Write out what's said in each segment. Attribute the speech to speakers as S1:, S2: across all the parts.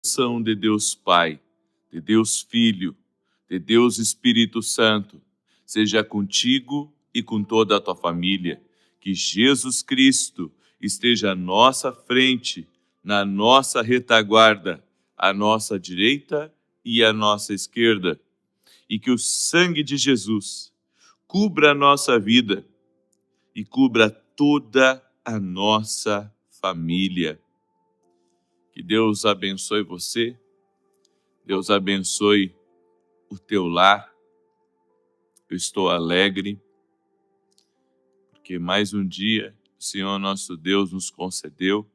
S1: bênção de Deus Pai, de Deus Filho, de Deus Espírito Santo, seja contigo e com toda a tua família. Que Jesus Cristo esteja à nossa frente, na nossa retaguarda, à nossa direita e à nossa esquerda. E que o sangue de Jesus cubra a nossa vida e cubra toda a nossa família. Que Deus abençoe você, Deus abençoe o teu lar. Eu estou alegre, porque mais um dia o Senhor nosso Deus nos concedeu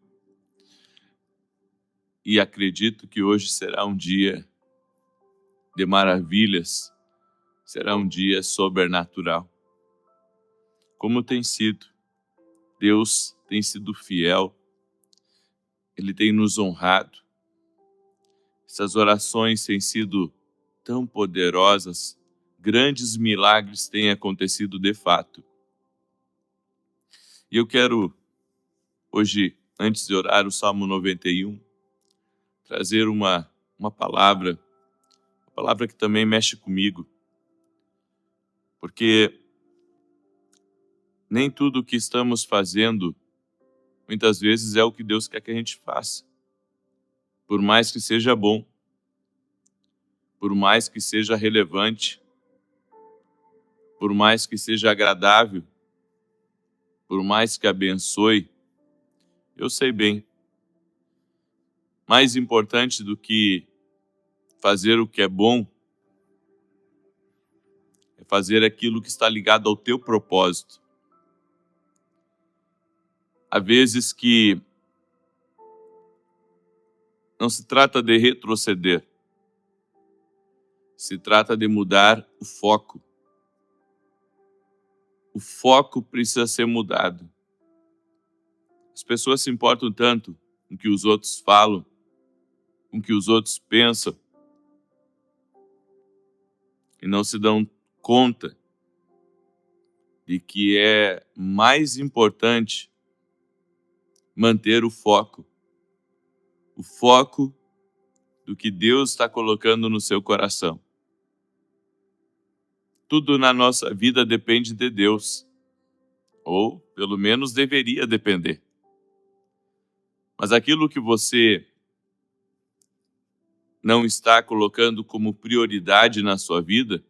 S1: e acredito que hoje será um dia de maravilhas, será um dia sobrenatural. Como tem sido, Deus tem sido fiel, Ele tem nos honrado. Essas orações têm sido tão poderosas, grandes milagres têm acontecido de fato. E eu quero, hoje, antes de orar o Salmo 91, trazer uma palavra que também mexe comigo, porque nem tudo o que estamos fazendo, muitas vezes, é o que Deus quer que a gente faça. Por mais que seja bom, por mais que seja relevante, por mais que seja agradável, por mais que abençoe, eu sei bem, mais importante do que fazer o que é bom, é fazer aquilo que está ligado ao teu propósito. Há vezes que não se trata de retroceder, se trata de mudar o foco. O foco precisa ser mudado. As pessoas se importam tanto com o que os outros falam, com o que os outros pensam, e não se dão conta de que é mais importante manter o foco do que Deus está colocando no seu coração. Tudo na nossa vida depende de Deus, ou pelo menos deveria depender. Mas aquilo que você não está colocando como prioridade na sua vida,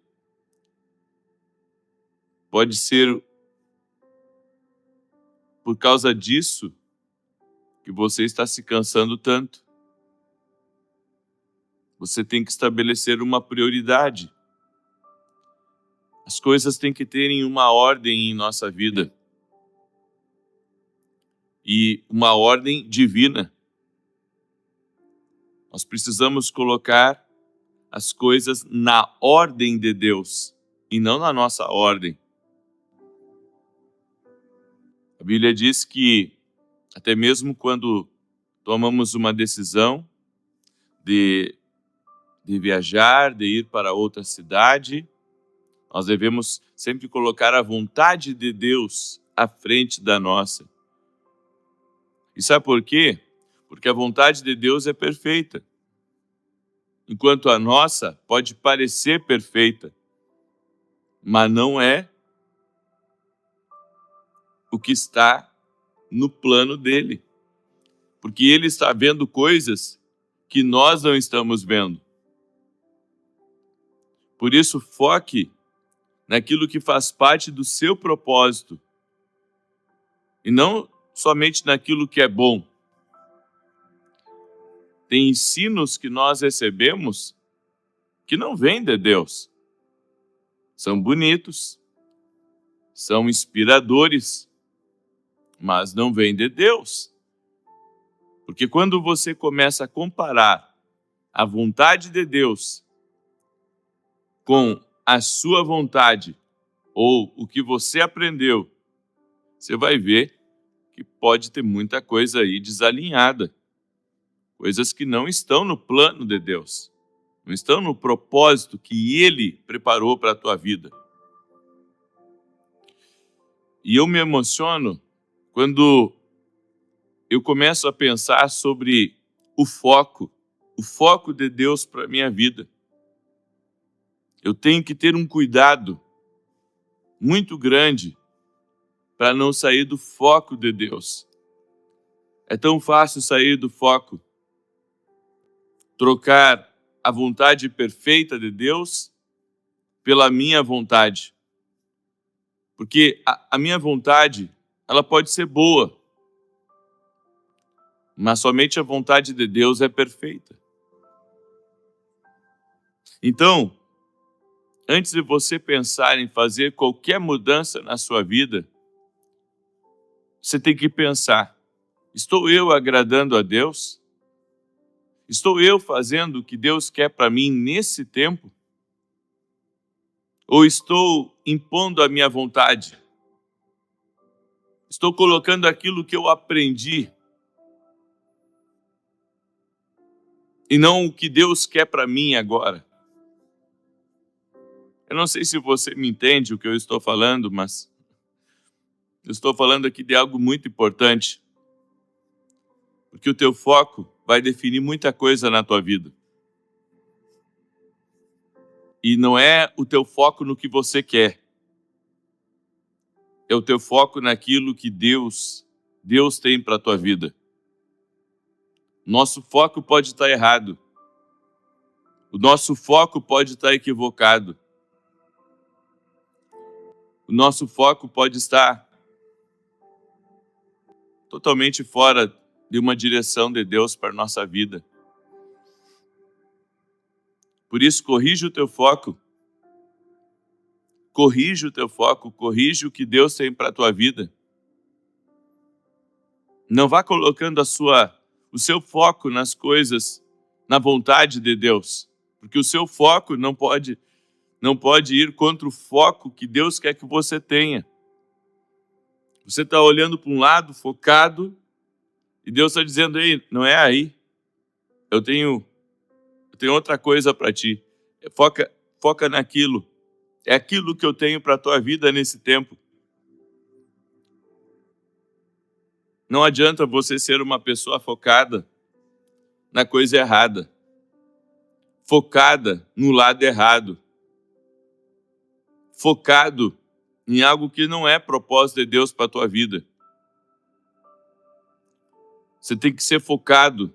S1: pode ser por causa disso que você está se cansando tanto. Você tem que estabelecer uma prioridade. As coisas têm que terem uma ordem em nossa vida. E uma ordem divina. Nós precisamos colocar as coisas na ordem de Deus e não na nossa ordem. A Bíblia diz que até mesmo quando tomamos uma decisão de viajar, de ir para outra cidade, nós devemos sempre colocar a vontade de Deus à frente da nossa. E sabe por quê? Porque a vontade de Deus é perfeita, enquanto a nossa pode parecer perfeita, mas não é o que está no plano dele. Porque ele está vendo coisas que nós não estamos vendo. Por isso, foque naquilo que faz parte do seu propósito e não somente naquilo que é bom. Tem ensinos que nós recebemos que não vêm de Deus. São bonitos, são inspiradores, mas não vêm de Deus. Porque quando você começa a comparar a vontade de Deus com a sua vontade ou o que você aprendeu, você vai ver que pode ter muita coisa aí desalinhada. Coisas que não estão no plano de Deus, não estão no propósito que Ele preparou para a tua vida. E eu me emociono quando eu começo a pensar sobre o foco o foco de Deus para a minha vida. Eu tenho que ter um cuidado muito grande para não sair do foco de Deus. É tão fácil sair do foco, trocar a vontade perfeita de Deus pela minha vontade. Porque a minha vontade, ela pode ser boa, mas somente a vontade de Deus é perfeita. Então, antes de você pensar em fazer qualquer mudança na sua vida, você tem que pensar: estou eu agradando a Deus? Estou eu fazendo o que Deus quer para mim nesse tempo? Ou estou impondo a minha vontade? Estou colocando aquilo que eu aprendi e não o que Deus quer para mim agora? Eu não sei se você me entende o que eu estou falando, mas eu estou falando aqui de algo muito importante, porque o teu foco vai definir muita coisa na tua vida. E não é o teu foco no que você quer, é o teu foco naquilo que Deus tem para a tua vida. Nosso foco pode estar errado, o nosso foco pode estar equivocado, o nosso foco pode estar totalmente fora de uma direção de Deus para a nossa vida. Por isso, corrige o teu foco. Corrige o teu foco, corrige o que Deus tem para a tua vida. Não vá colocando o seu foco nas coisas, na vontade de Deus, porque o seu foco não pode ir contra o foco que Deus quer que você tenha. Você está olhando para um lado, focado, e Deus está dizendo: ei, não é aí. Eu tenho outra coisa para ti. Foca naquilo. É aquilo que eu tenho para a tua vida nesse tempo. Não adianta você ser uma pessoa focada na coisa errada, focada no lado errado, focado em algo que não é propósito de Deus para a tua vida. Você tem que ser focado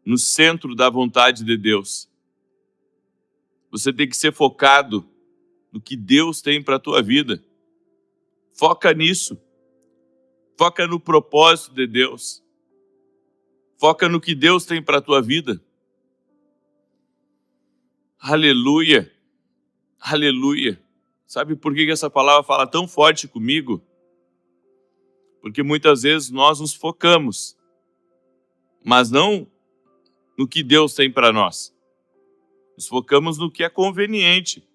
S1: no centro da vontade de Deus. Você tem que ser focado no que Deus tem para a tua vida. Foca nisso. Foca no propósito de Deus. Foca no que Deus tem para a tua vida. Aleluia. Aleluia. Sabe por que essa palavra fala tão forte comigo? Porque muitas vezes nós nos focamos, mas não no que Deus tem para nós. Nos focamos no que é conveniente.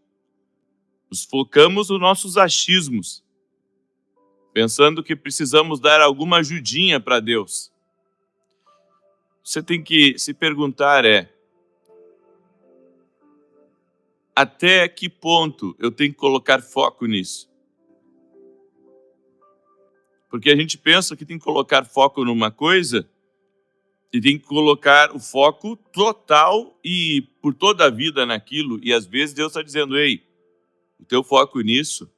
S1: Nos focamos nos nossos achismos, pensando que precisamos dar alguma ajudinha para Deus. Você tem que se perguntar até que ponto eu tenho que colocar foco nisso? Porque a gente pensa que tem que colocar foco numa coisa e tem que colocar o foco total e por toda a vida naquilo. E às vezes Deus está dizendo: ei, o teu foco nisso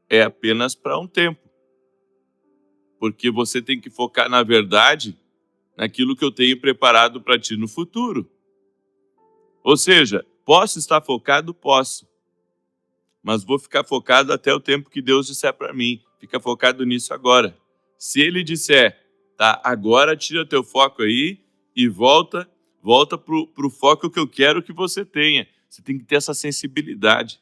S1: é apenas para um tempo. Porque você tem que focar, na verdade, naquilo que eu tenho preparado para ti no futuro. Ou seja, posso estar focado? Posso. Mas vou ficar focado até o tempo que Deus disser para mim. Fica focado nisso agora. Se Ele disser: tá, agora tira teu foco aí e volta pro foco que eu quero que você tenha. Você tem que ter essa sensibilidade.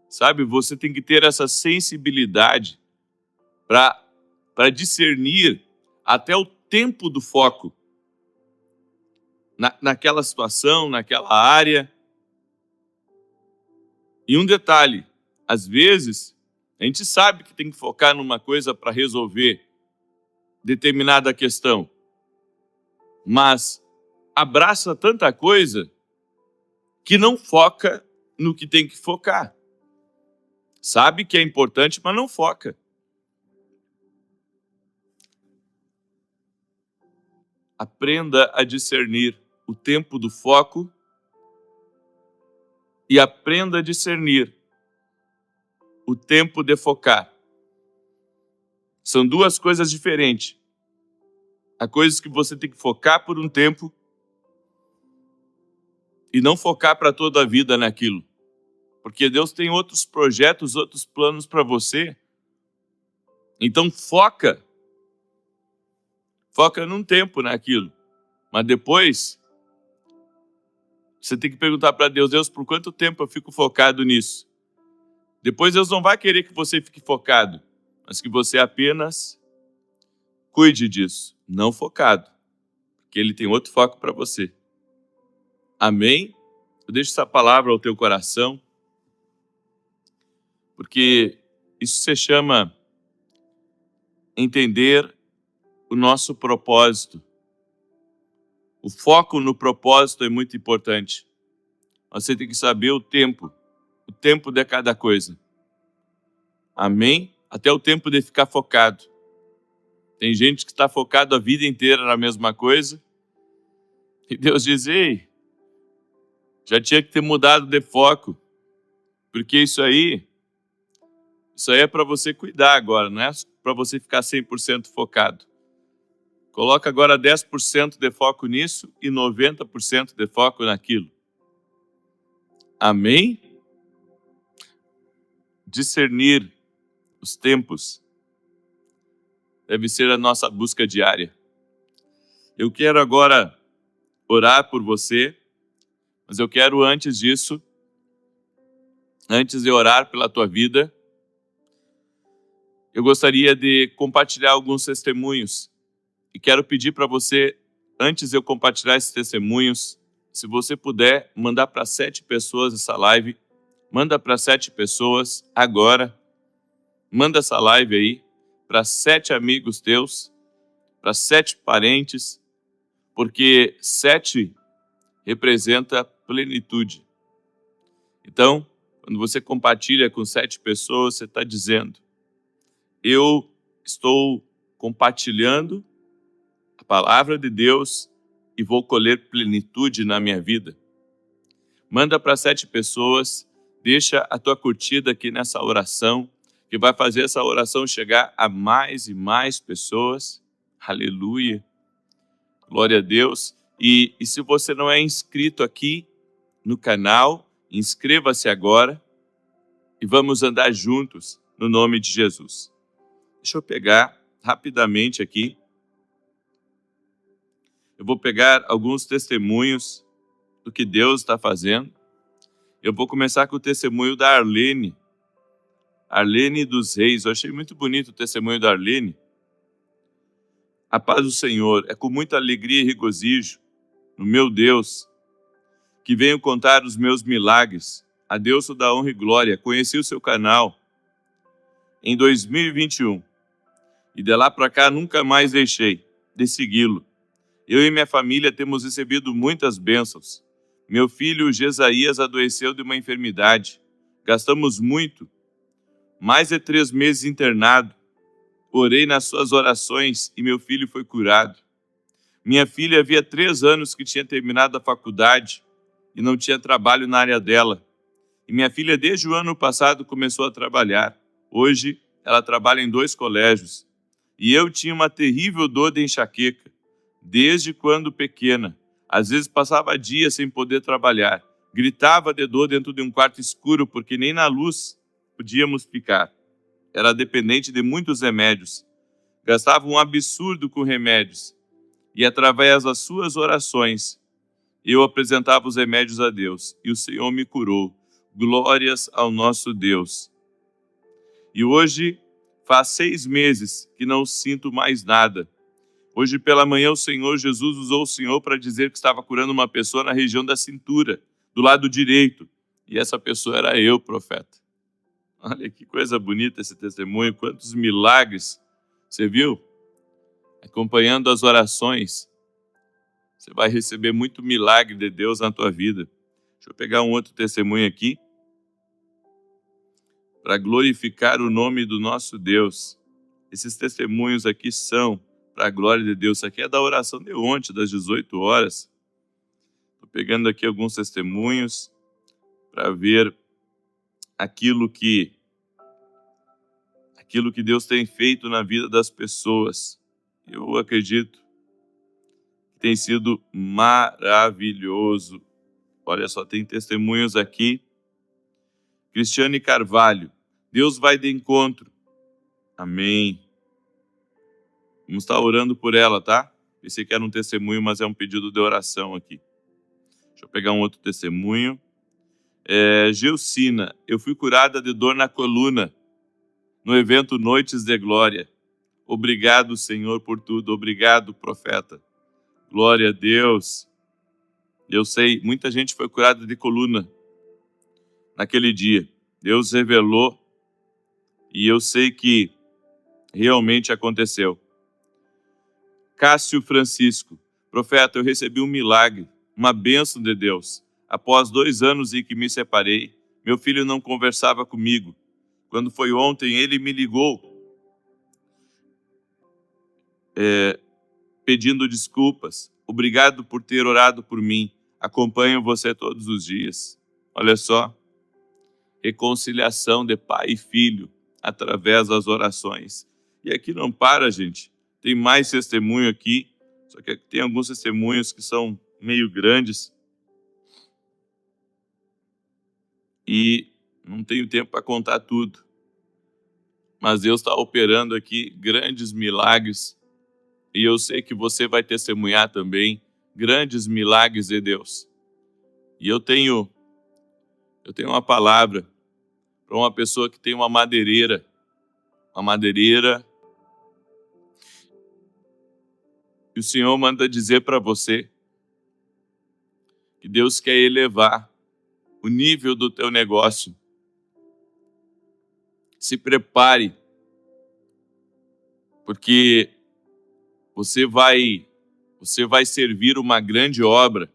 S1: Sabe, você tem que ter essa sensibilidade para discernir até o tempo do foco naquela situação, naquela área. E um detalhe, às vezes, a gente sabe que tem que focar numa coisa para resolver determinada questão, mas abraça tanta coisa que não foca no que tem que focar. Sabe que é importante, mas não foca. aprenda a discernir o tempo do foco e aprenda a discernir o tempo de focar. São duas coisas diferentes. Há coisas que você tem que focar por um tempo e não focar para toda a vida naquilo. Porque Deus tem outros projetos, outros planos para você. Então foca num tempo naquilo. Mas depois, você tem que perguntar para Deus, Deus, por quanto tempo eu fico focado nisso? Depois Deus não vai querer que você fique focado, mas que você apenas cuide disso, não focado, porque Ele tem outro foco para você. Amém? Eu deixo essa palavra ao teu coração, porque isso se chama entender o nosso propósito. O foco no propósito é muito importante. Você tem que saber o tempo de cada coisa. Amém? Até o tempo de ficar focado. Tem gente que está focado a vida inteira na mesma coisa. E Deus diz, ei, já tinha que ter mudado de foco. Porque isso aí é para você cuidar agora, não é para você ficar 100% focado. Coloca agora 10% de foco nisso e 90% de foco naquilo. Amém? Discernir os tempos deve ser a nossa busca diária. Eu quero agora orar por você, mas eu quero antes disso, antes de orar pela tua vida, eu gostaria de compartilhar alguns testemunhos. E quero pedir para você, antes de eu compartilhar esses testemunhos, se você puder, mandar para 7 pessoas essa live. Manda para 7 pessoas agora. Manda essa live aí para 7 amigos teus, para 7 parentes, porque 7 representa plenitude. Então, quando você compartilha com 7 pessoas, você está dizendo, eu estou compartilhando a palavra de Deus e vou colher plenitude na minha vida. Manda para 7 pessoas, deixa a tua curtida aqui nessa oração, que vai fazer essa oração chegar a mais e mais pessoas. Aleluia. Glória a Deus. E se você não é inscrito aqui no canal, inscreva-se agora e vamos andar juntos no nome de Jesus. Deixa eu pegar rapidamente aqui. Eu vou pegar alguns testemunhos do que Deus está fazendo. Eu vou começar com o testemunho da Arlene. Arlene dos Reis. Eu achei muito bonito o testemunho da Arlene. A paz do Senhor é com muita alegria e regozijo no meu Deus que venho contar os meus milagres. A Deus toda honra e glória. Conheci o seu canal em 2021 e de lá para cá nunca mais deixei de segui-lo. Eu e minha família temos recebido muitas bênçãos. Meu filho Jesaías adoeceu de uma enfermidade. Gastamos muito, mais de 3 meses internado. Orei nas suas orações e meu filho foi curado. Minha filha havia 3 anos que tinha terminado a faculdade e não tinha trabalho na área dela. E minha filha, desde o ano passado, começou a trabalhar. Hoje, ela trabalha em 2 colégios. E eu tinha uma terrível dor de enxaqueca, desde quando pequena. Às vezes passava dias sem poder trabalhar. Gritava de dor dentro de um quarto escuro, porque nem na luz podíamos ficar. Era dependente de muitos remédios. Gastava um absurdo com remédios. E através das suas orações, eu apresentava os remédios a Deus. E o Senhor me curou. Glórias ao nosso Deus. E hoje, faz 6 meses que não sinto mais nada. Hoje pela manhã o Senhor Jesus usou o Senhor para dizer que estava curando uma pessoa na região da cintura, do lado direito. E essa pessoa era eu, profeta. Olha que coisa bonita esse testemunho, quantos milagres. Você viu? Acompanhando as orações, você vai receber muito milagre de Deus na tua vida. Deixa eu pegar um outro testemunho aqui, para glorificar o nome do nosso Deus. Esses testemunhos aqui são para a glória de Deus. Isso aqui é da oração de ontem, das 18 horas. Estou pegando aqui alguns testemunhos para ver aquilo que Deus tem feito na vida das pessoas. Eu acredito que tem sido maravilhoso. Olha só, tem testemunhos aqui. Cristiane Carvalho, Deus vai de encontro. Amém. Vamos estar orando por ela, tá? Pensei que era um testemunho, mas é um pedido de oração aqui. Deixa eu pegar um outro testemunho. Geucina, eu fui curada de dor na coluna no evento Noites de Glória. Obrigado, Senhor, por tudo. Obrigado, profeta. Glória a Deus. Eu sei, muita gente foi curada de coluna naquele dia. Deus revelou e eu sei que realmente aconteceu. Cássio Francisco, profeta, eu recebi um milagre, uma bênção de Deus. Após 2 anos em que me separei, meu filho não conversava comigo. Quando foi ontem, ele me ligou, pedindo desculpas. Obrigado por ter orado por mim. Acompanho você todos os dias. Olha só, reconciliação de pai e filho através das orações. E aqui não para, gente. Tem mais testemunho aqui, só que tem alguns testemunhos que são meio grandes. E não tenho tempo para contar tudo. Mas Deus está operando aqui grandes milagres. E eu sei que você vai testemunhar também grandes milagres de Deus. E eu tenho uma palavra para uma pessoa que tem uma madeireira. Uma madeireira. E o Senhor manda dizer para você que Deus quer elevar o nível do teu negócio. Se prepare, porque você vai servir uma grande obra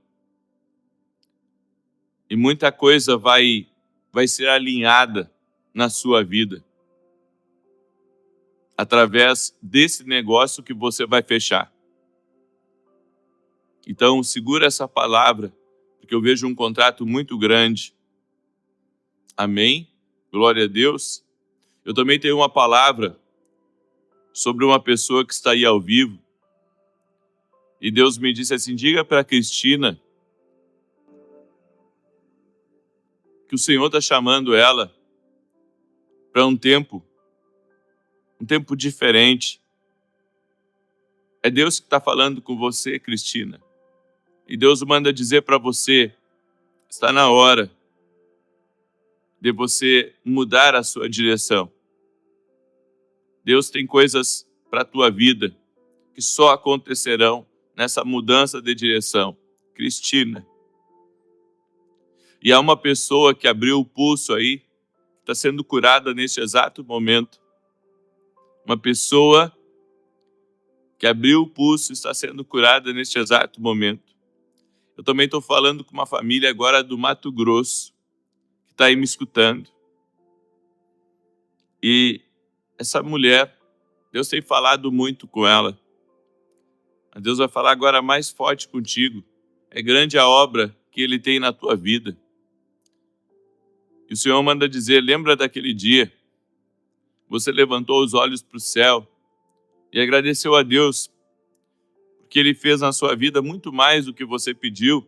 S1: e muita coisa vai ser alinhada na sua vida através desse negócio que você vai fechar. Então, segura essa palavra, porque eu vejo um contrato muito grande. Amém? Glória a Deus. Eu também tenho uma palavra sobre uma pessoa que está aí ao vivo. E Deus me disse assim, diga para a Cristina que o Senhor está chamando ela para um tempo diferente. É Deus que está falando com você, Cristina. E Deus manda dizer para você, está na hora de você mudar a sua direção. Deus tem coisas para a tua vida que só acontecerão nessa mudança de direção. Cristina. E há uma pessoa que abriu o pulso aí, está sendo curada neste exato momento. Uma pessoa que abriu o pulso está sendo curada neste exato momento. Eu também estou falando com uma família agora do Mato Grosso, que está aí me escutando. E essa mulher, Deus tem falado muito com ela. Mas Deus vai falar agora mais forte contigo. É grande a obra que Ele tem na tua vida. E o Senhor manda dizer, lembra daquele dia? Você levantou os olhos para o céu e agradeceu a Deus, porque Ele fez na sua vida muito mais do que você pediu.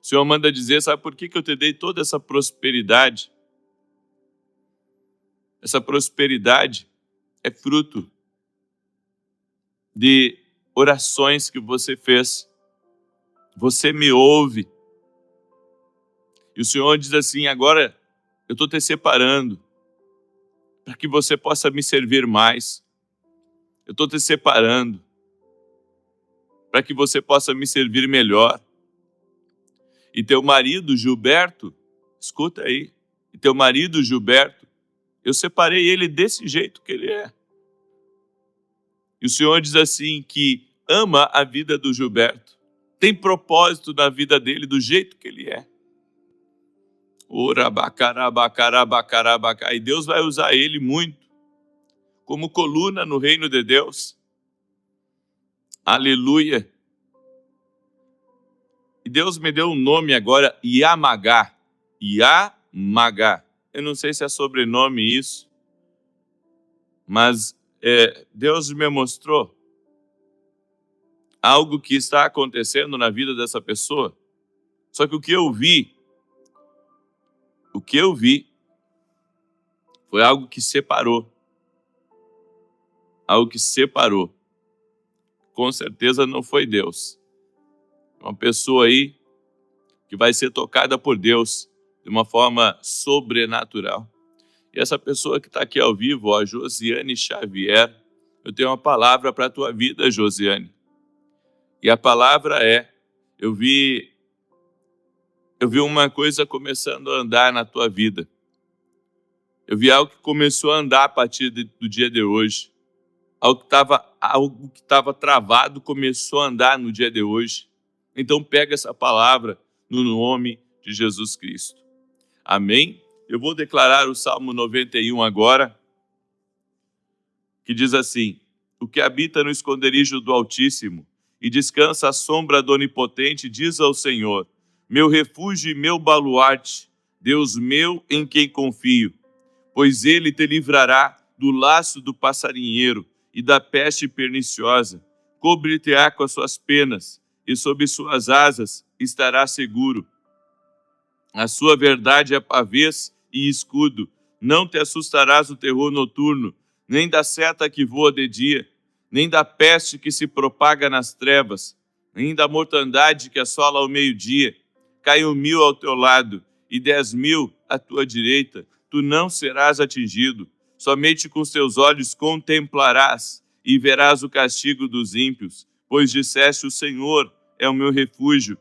S1: O Senhor manda dizer, sabe por que eu te dei toda essa prosperidade? Essa prosperidade é fruto de orações que você fez. Você me ouve. E o Senhor diz assim, agora eu estou te separando para que você possa me servir mais. Eu estou te separando para que você possa me servir melhor. E teu marido, Gilberto, escuta aí, e teu marido, Gilberto, eu separei ele desse jeito que ele é. E o Senhor diz assim, que ama a vida do Gilberto, tem propósito na vida dele do jeito que ele é. E Deus vai usar ele muito. como coluna no reino de Deus. Aleluia! E Deus me deu um nome agora, Yamagá. Yamagá. Eu não sei se é sobrenome isso, mas Deus me mostrou algo que está acontecendo na vida dessa pessoa. Só que o que eu vi foi algo que separou. Algo que separou. Com certeza não foi Deus. Uma pessoa aí que vai ser tocada por Deus de uma forma sobrenatural. E essa pessoa que está aqui ao vivo, a Josiane Xavier, eu tenho uma palavra para a tua vida, Josiane. E a palavra é, eu vi uma coisa começando a andar na tua vida. Eu vi algo que começou a andar a partir do dia de hoje. Algo que estava travado começou a andar no dia de hoje. Então pega essa palavra no nome de Jesus Cristo. Amém? Eu vou declarar o Salmo 91 agora, que diz assim: o que habita no esconderijo do Altíssimo e descansa à sombra do Onipotente, diz ao Senhor: meu refúgio e meu baluarte, Deus meu em quem confio. Pois ele te livrará do laço do passarinheiro e da peste perniciosa. Cobrir-te-á com as suas penas, e sob suas asas estará seguro. A sua verdade é pavês e escudo. Não te assustarás do terror noturno, nem da seta que voa de dia, nem da peste que se propaga nas trevas, nem da mortandade que assola ao meio-dia. Cai 1.000 ao teu lado e 10.000 à tua direita, tu não serás atingido. Somente com os teus olhos contemplarás e verás o castigo dos ímpios, pois disseste: o Senhor é o meu refúgio.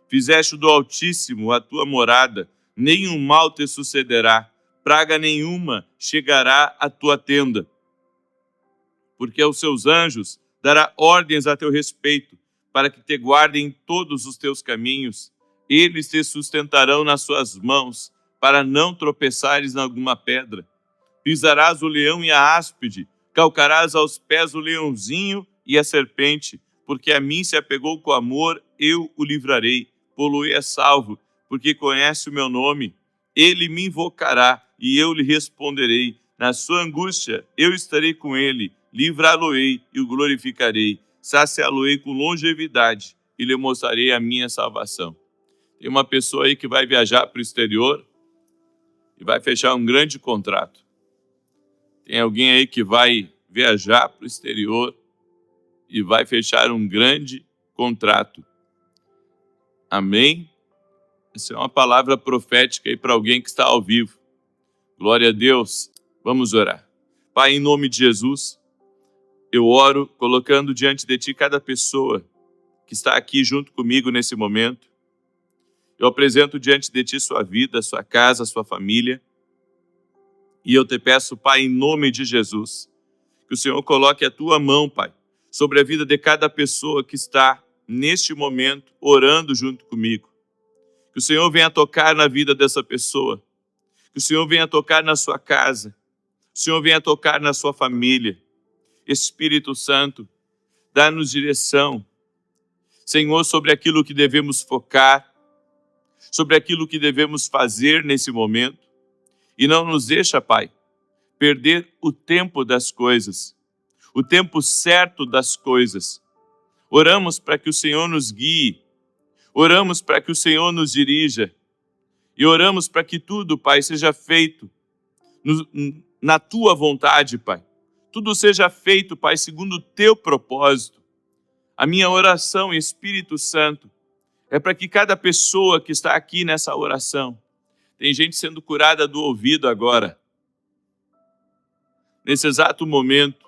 S1: Fizeste do Altíssimo a tua morada, nenhum mal te sucederá, praga nenhuma chegará à tua tenda. Porque aos seus anjos dará ordens a teu respeito, para que te guardem em todos os teus caminhos. Eles te sustentarão nas suas mãos, para não tropeçares em alguma pedra. Pisarás o leão e a áspide, calcarás aos pés o leãozinho e a serpente, porque a mim se apegou com amor, eu o livrarei. Pô-lo-ei a salvo, porque conhece o meu nome. Ele me invocará e eu lhe responderei. Na sua angústia eu estarei com ele, livrá-lo-ei e o glorificarei. Saciá-lo-ei com longevidade e lhe mostrarei a minha salvação. Tem uma pessoa aí que vai viajar para o exterior e vai fechar um grande contrato. Tem alguém aí que vai viajar para o exterior e vai fechar um grande contrato. Amém? Essa é uma palavra profética aí para alguém que está ao vivo. Glória a Deus. Vamos orar. Pai, em nome de Jesus, eu oro colocando diante de Ti cada pessoa que está aqui junto comigo nesse momento. Eu apresento diante de Ti sua vida, sua casa, sua família. E eu te peço, Pai, em nome de Jesus, que o Senhor coloque a Tua mão, Pai, sobre a vida de cada pessoa que está, neste momento, orando junto comigo. Que o Senhor venha tocar na vida dessa pessoa. Que o Senhor venha tocar na sua casa. Que o Senhor venha tocar na sua família. Espírito Santo, dá-nos direção, Senhor, sobre aquilo que devemos focar, sobre aquilo que devemos fazer nesse momento. E não nos deixa, Pai, perder o tempo das coisas, o tempo certo das coisas. Oramos para que o Senhor nos guie, oramos para que o Senhor nos dirija, e oramos para que tudo, Pai, seja feito na Tua vontade, Pai. Tudo seja feito, Pai, segundo o Teu propósito. A minha oração, Espírito Santo, é para que cada pessoa que está aqui nessa oração, tem gente sendo curada do ouvido agora. Nesse exato momento,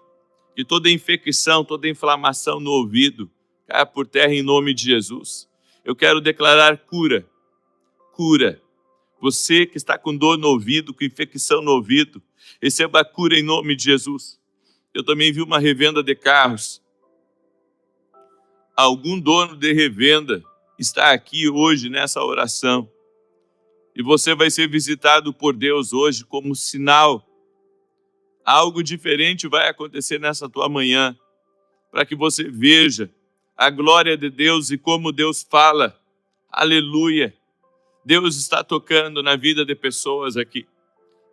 S1: que toda infecção, toda inflamação no ouvido caia por terra em nome de Jesus. Eu quero declarar cura. Cura. Você que está com dor no ouvido, com infecção no ouvido, receba a cura em nome de Jesus. Eu também vi uma revenda de carros. Algum dono de revenda está aqui hoje nessa oração. E você vai ser visitado por Deus hoje como sinal Algo diferente vai acontecer nessa tua manhã, para que você veja a glória de Deus e como Deus fala. Aleluia! Deus está tocando na vida de pessoas aqui.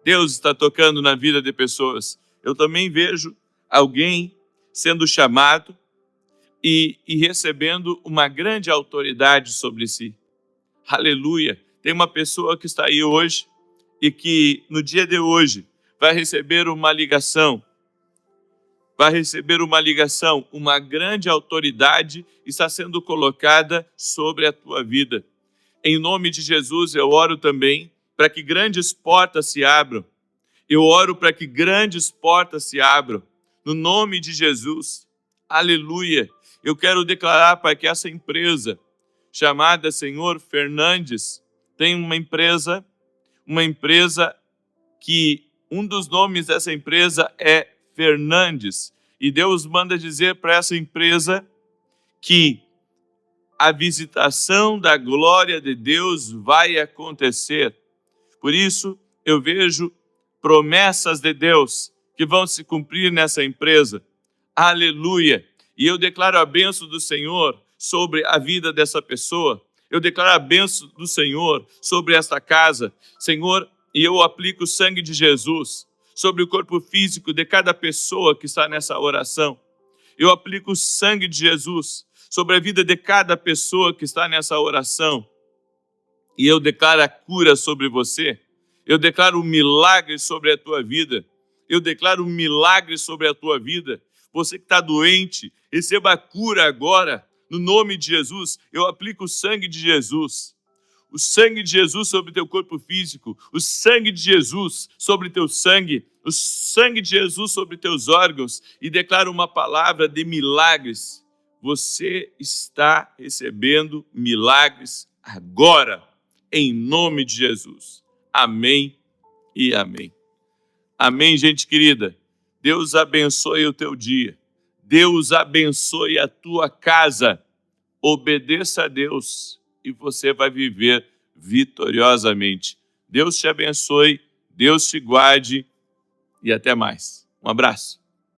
S1: Deus está tocando na vida de pessoas. Eu também vejo alguém sendo chamado e recebendo uma grande autoridade sobre si. Aleluia! Tem uma pessoa que está aí hoje e que no dia de hoje vai receber uma ligação. Uma grande autoridade está sendo colocada sobre a tua vida. Em nome de Jesus, eu oro também para que grandes portas se abram. Eu oro para que grandes portas se abram. No nome de Jesus. Aleluia. Eu quero declarar para que essa empresa, chamada Senhor Fernandes, tem uma empresa que um dos nomes dessa empresa é Fernandes. E Deus manda dizer para essa empresa que a visitação da glória de Deus vai acontecer. Por isso, eu vejo promessas de Deus que vão se cumprir nessa empresa. Aleluia! E eu declaro a bênção do Senhor sobre a vida dessa pessoa. Eu declaro a bênção do Senhor sobre esta casa. Senhor, e eu aplico o sangue de Jesus sobre o corpo físico de cada pessoa que está nessa oração. Eu aplico o sangue de Jesus sobre a vida de cada pessoa que está nessa oração. E eu declaro a cura sobre você. Eu declaro um milagre sobre a tua vida. Eu declaro um milagre sobre a tua vida. Você que está doente, receba a cura agora. No nome de Jesus, eu aplico o sangue de Jesus. O sangue de Jesus sobre teu corpo físico. O sangue de Jesus sobre teu sangue. O sangue de Jesus sobre teus órgãos. E declaro uma palavra de milagres. Você está recebendo milagres agora. Em nome de Jesus. Amém e amém. Amém, gente querida. Deus abençoe o teu dia. Deus abençoe a tua casa. Obedeça a Deus e você vai viver vitoriosamente. Deus te abençoe, Deus te guarde e até mais. Um abraço.